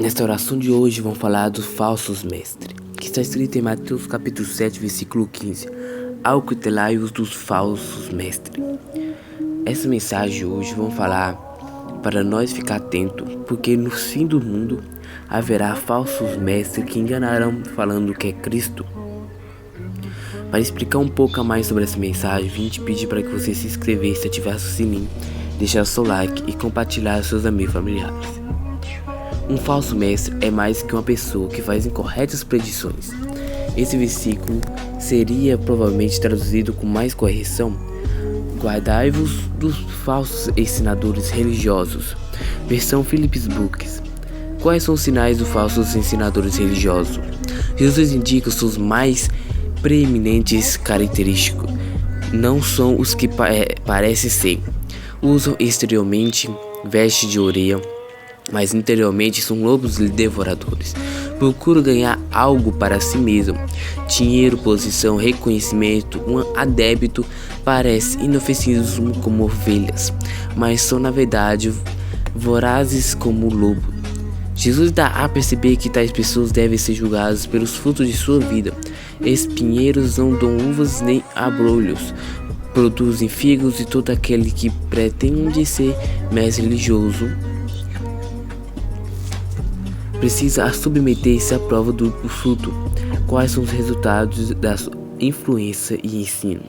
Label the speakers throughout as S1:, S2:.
S1: Nesta oração de hoje vamos falar dos falsos mestres, que está escrito em Mateus capítulo 7, versículo 15. Acautelai-vos dos falsos mestres. Essa mensagem hoje vamos falar para nós ficar atento, porque no fim do mundo haverá falsos mestres que enganarão falando que é Cristo. Para explicar um pouco mais sobre essa mensagem, vim te pedir para que você se inscrevesse, ativasse o sininho, deixasse seu like e compartilhar seus amigos e familiares. Um falso mestre é mais que uma pessoa que faz incorretas predições. Esse versículo seria provavelmente traduzido com mais correção: guardai-vos dos falsos ensinadores religiosos. Versão Phillips Books. Quais são os sinais dos falsos ensinadores religiosos? Jesus indica seus mais preeminentes característicos. Não são os que parecem ser. Usam exteriormente vestes de orelha, mas interiormente são lobos devoradores. Procuram ganhar algo para si mesmo: dinheiro, posição, reconhecimento. Um adébito parece inofensivos como ovelhas, mas são na verdade vorazes como o lobo. Jesus dá a perceber que tais pessoas devem ser julgadas pelos frutos de sua vida. Espinheiros não dão uvas nem abrolhos, produzem figos, e todo aquele que pretende ser mestre religioso precisa submeter-se à prova do fruto. Quais são os resultados da sua influência e ensino?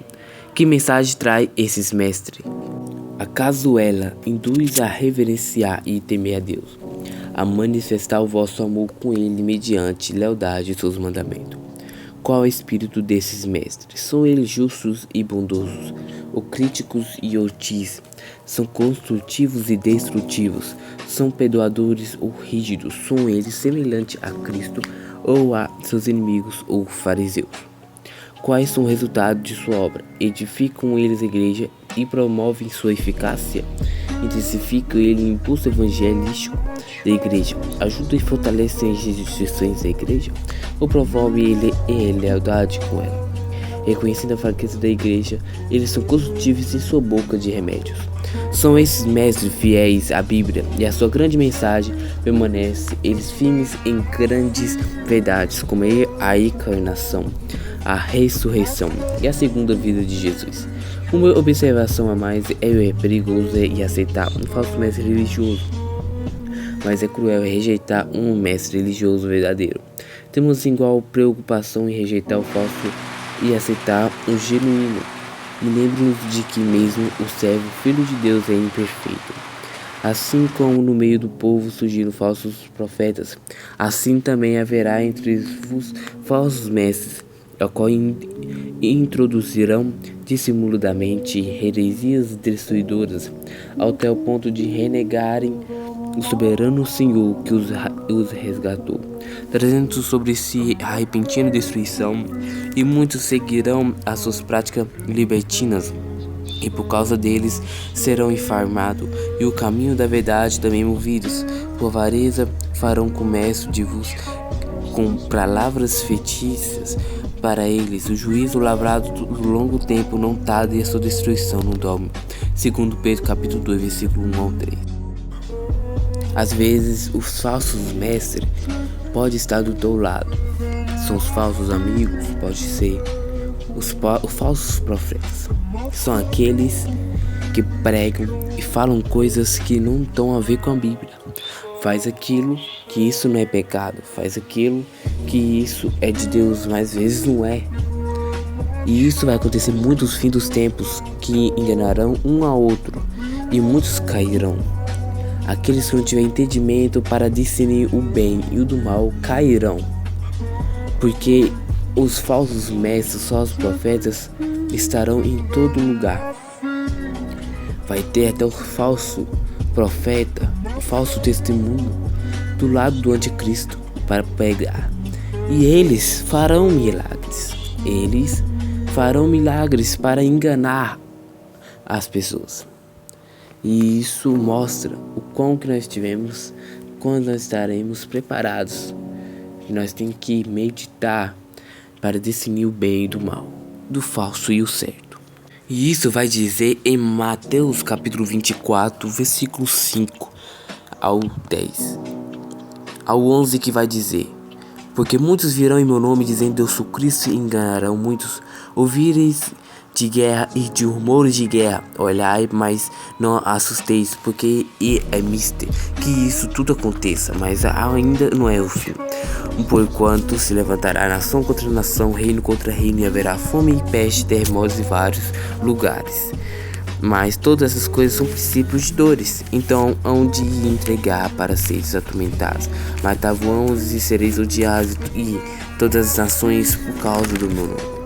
S1: Que mensagem traz esses mestres? Acaso ela induz a reverenciar e temer a Deus, a manifestar o vosso amor com Ele mediante lealdade e seus mandamentos? Qual é o espírito desses mestres? São eles justos e bondosos, ou críticos e hostis? São construtivos e destrutivos? São perdoadores ou rígidos? São eles semelhantes a Cristo ou a seus inimigos ou fariseus? Quais são os resultados de sua obra? Edificam eles a igreja e promovem sua eficácia? Intensificam ele o impulso evangelístico da igreja? Ajudam e fortalecem as instituições da igreja? Ou promovem ele em lealdade com ela? Reconhecendo a fraqueza da igreja, eles são construtivos em sua boca de remédios. São esses mestres fiéis à Bíblia e à sua grande mensagem. Permanecem eles firmes em grandes verdades, como a encarnação, a ressurreição e a segunda vida de Jesus. Uma observação a mais: é perigoso e aceitar um falso mestre religioso, mas é cruel rejeitar um mestre religioso verdadeiro. Temos igual preocupação em rejeitar o falso e aceitar o genuíno. E lembre-nos de que mesmo o servo filho de Deus é imperfeito. Assim como no meio do povo surgiram falsos profetas, assim também haverá entre vos falsos mestres, a qual introduzirão dissimuladamente heresias destruidoras, até o ponto de renegarem o soberano Senhor que os resgatou, trazendo sobre si a repentina destruição. E muitos seguirão as suas práticas libertinas, e por causa deles serão informados, e o caminho da verdade também movidos. Por avareza farão comércio de vos com palavras fetícias. Para eles o juízo lavrado do longo tempo não tarda, e a sua destruição não dorme. Segundo Pedro capítulo 2, versículo 1 ao 3. Às vezes os falsos mestres podem estar do teu lado. São os falsos amigos, pode ser os falsos profetas. São aqueles que pregam e falam coisas que não estão a ver com a Bíblia. Faz aquilo que isso não é pecado, faz aquilo que isso é de Deus, mas às vezes não é. E isso vai acontecer muito no fim dos tempos, que enganarão um ao outro e muitos cairão. Aqueles que não tiverem entendimento para discernir o bem e o do mal cairão, porque os falsos mestres, os falsos profetas estarão em todo lugar. Vai ter até o falso profeta, o falso testemunho do lado do anticristo para pregar. E eles farão milagres. Eles farão milagres para enganar as pessoas. E isso mostra o quão que nós tivemos, quando nós estaremos preparados. E nós temos que meditar para discernir o bem e do mal, do falso e o certo. E isso vai dizer em Mateus capítulo 24, versículo 5 ao 10. ao 11 que vai dizer: porque muitos virão em meu nome dizendo eu sou Cristo e enganarão muitos. Ouvireis de guerra e de rumores de guerra, olhai, mas não assusteis, porque é mister que isso tudo aconteça, mas ainda não é o fim. Porquanto se levantará nação contra nação, reino contra reino, e haverá fome e peste, terremotos em vários lugares. Mas todas essas coisas são princípios de dores. Então hão de entregar para seres atormentados, matar-vos e sereis odiados, e todas as nações por causa do meu nome.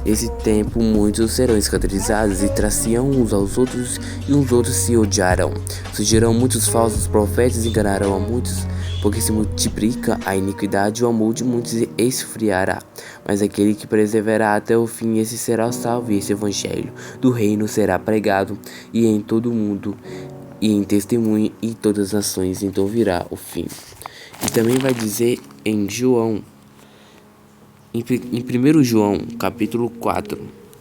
S1: Nesse tempo muitos serão escandalizados e traciam uns aos outros, e uns outros se odiarão. Surgirão muitos falsos profetas e enganarão a muitos, porque se multiplica a iniquidade, o amor de muitos esfriará. Mas aquele que perseverar até o fim, esse será salvo, e esse evangelho do reino será pregado e em todo o mundo, e em testemunho em todas as nações, então virá o fim. E também vai dizer em João, em 1 João, capítulo 4: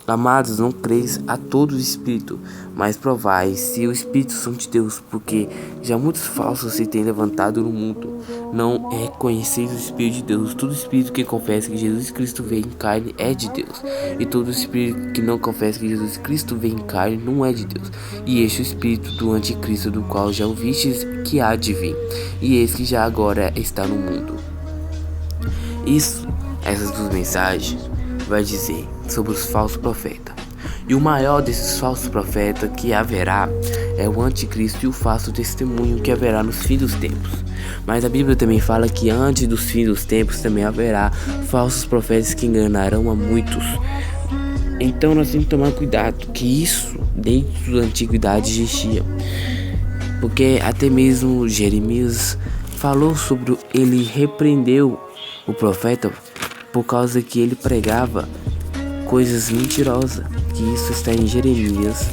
S1: amados, não creis a todo o Espírito, mas provai se o Espírito são de Deus, porque já muitos falsos se têm levantado no mundo. Não reconheceis o Espírito de Deus. Todo Espírito que confessa que Jesus Cristo veio em carne é de Deus, e todo Espírito que não confessa que Jesus Cristo veio em carne não é de Deus. E este é o Espírito do Anticristo, do qual já ouvistes que há de vir, e esse que já agora está no mundo. Essas duas mensagens vai dizer sobre os falsos profetas. E o maior desses falsos profetas que haverá é o anticristo e o falso testemunho que haverá nos fins dos tempos. Mas a Bíblia também fala que antes dos fins dos tempos também haverá falsos profetas que enganarão a muitos. Então nós temos que tomar cuidado, que isso desde a antiguidade existia. Porque até mesmo Jeremias falou sobre, ele repreendeu o profeta por causa que ele pregava coisas mentirosas, que isso está em Jeremias,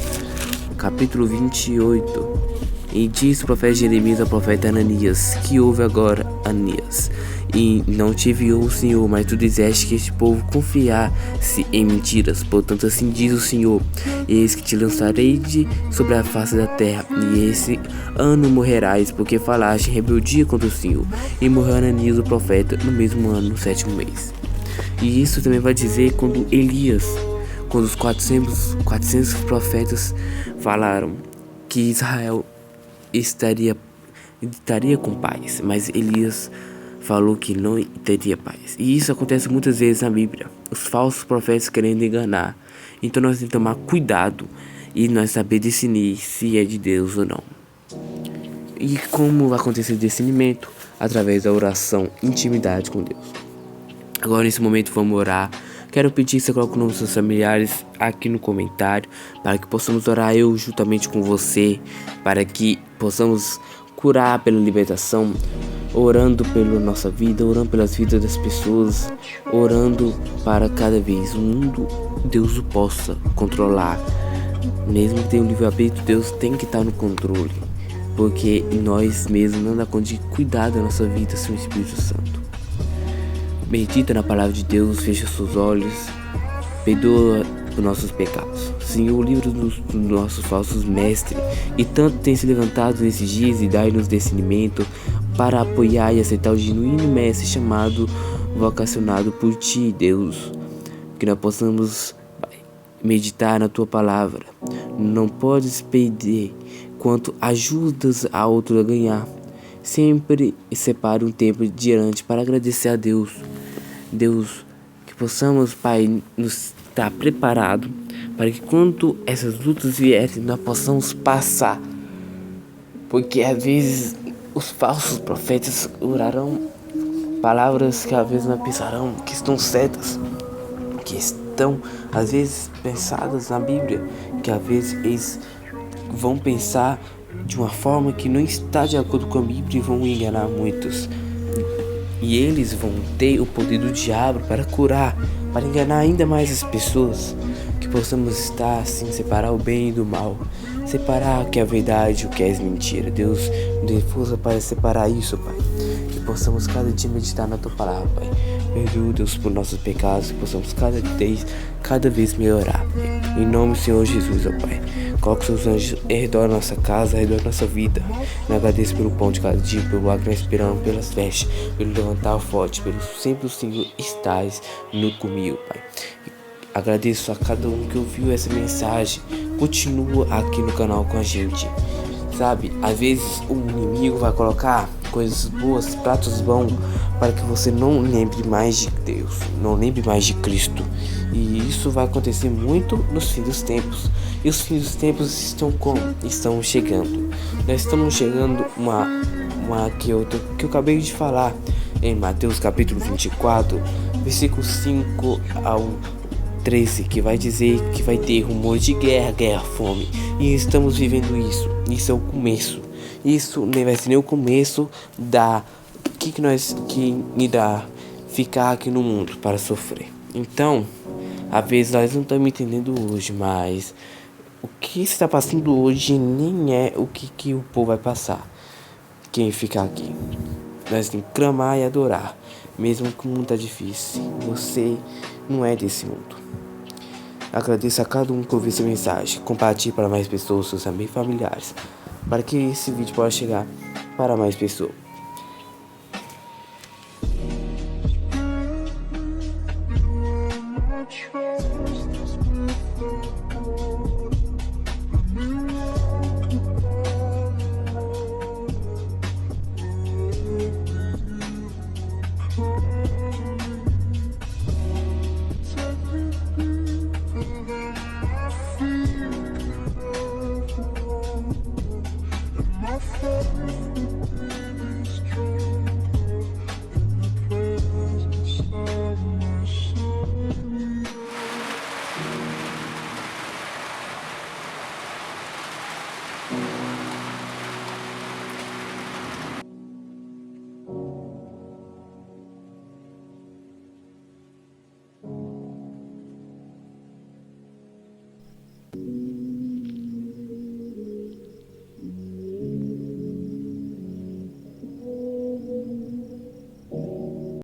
S1: capítulo 28. E diz o profeta Jeremias ao profeta Ananias: que houve agora, Ananias? E não te enviou o Senhor, mas tu disseste que este povo confiasse em mentiras. Portanto assim diz o Senhor: eis que te lançarei sobre a face da terra, e esse ano morrerás, porque falaste em rebeldia contra o Senhor. E morreu Ananias o profeta no mesmo ano, no 7º mês. E isso também vai dizer quando Elias, quando os 400 profetas falaram que Israel estaria com paz, mas Elias falou que não teria paz. E isso acontece muitas vezes na Bíblia, os falsos profetas querendo enganar. Então nós temos que tomar cuidado e nós saber discernir se é de Deus ou não. E como vai acontecer o discernimento? Através da oração, intimidade com Deus. Agora nesse momento vamos orar. Quero pedir que você coloque o nome dos seus familiares aqui no comentário, para que possamos orar eu juntamente com você, para que possamos curar pela libertação, orando pela nossa vida, orando pelas vidas das pessoas, orando para cada vez o mundo Deus o possa controlar. Mesmo que tenha um livre-arbítrio, Deus tem que estar no controle, porque nós mesmos não dá conta de cuidar da nossa vida sem o Espírito Santo. Medita na palavra de Deus, fecha seus olhos, perdoa os nossos pecados. Senhor, livra-nos dos nossos falsos mestres, que tanto tem se levantado nesses dias, e dai-nos discernimento para apoiar e aceitar o genuíno mestre chamado, vocacionado por Ti, Deus. Que nós possamos meditar na Tua palavra. Não podes perder quanto ajudas a outro a ganhar. Sempre separe um tempo diante para agradecer a Deus. Deus, que possamos, Pai, nos estar preparado para que quando essas lutas vierem, nós possamos passar. Porque às vezes os falsos profetas orarão palavras que às vezes nós pensarão que estão certas, que estão às vezes pensadas na Bíblia, que às vezes eles vão pensar de uma forma que não está de acordo com a Bíblia e vão enganar muitos. E eles vão ter o poder do diabo para curar, para enganar ainda mais as pessoas. Que possamos estar assim, separar o bem do mal, separar o que é verdade e o que é mentira. Deus nos dê força para separar isso, Pai. Que possamos cada dia meditar na Tua palavra, Pai. Perdoa, Deus, por nossos pecados, que possamos cada vez melhorar, Pai. Em nome do Senhor Jesus, ó Pai. Coloque seus anjos ao redor da nossa casa, ao redor da nossa vida. Eu agradeço pelo pão de cada dia, pelo ar que nós esperamos, pelas vestes, pelo levantar forte, pelo sempre o Senhor estás no comigo, Pai. Agradeço a cada um que ouviu essa mensagem. Continua aqui no canal com a gente. Sabe, às vezes o inimigo vai colocar coisas boas, pratos bons, para que você não lembre mais de Deus, não lembre mais de Cristo. E isso vai acontecer muito nos fins dos tempos. E os fins dos tempos estão como? Estão chegando. Nós estamos chegando que eu acabei de falar em Mateus capítulo 24, versículo 5 ao 13, que vai dizer que vai ter rumor de guerra, fome. E estamos vivendo isso. Isso é o começo. Isso nem vai ser nem o começo da que irá ficar aqui no mundo para sofrer. Então, às vezes nós não estamos entendendo hoje, mas o que está passando hoje nem é o que o povo vai passar. Quem ficar aqui, nós temos que clamar e adorar, mesmo que o mundo está difícil. Você não é desse mundo. Agradeço a cada um que ouviu essa mensagem. Compartilhe para mais pessoas, seus amigos e familiares, para que esse vídeo possa chegar para mais pessoas.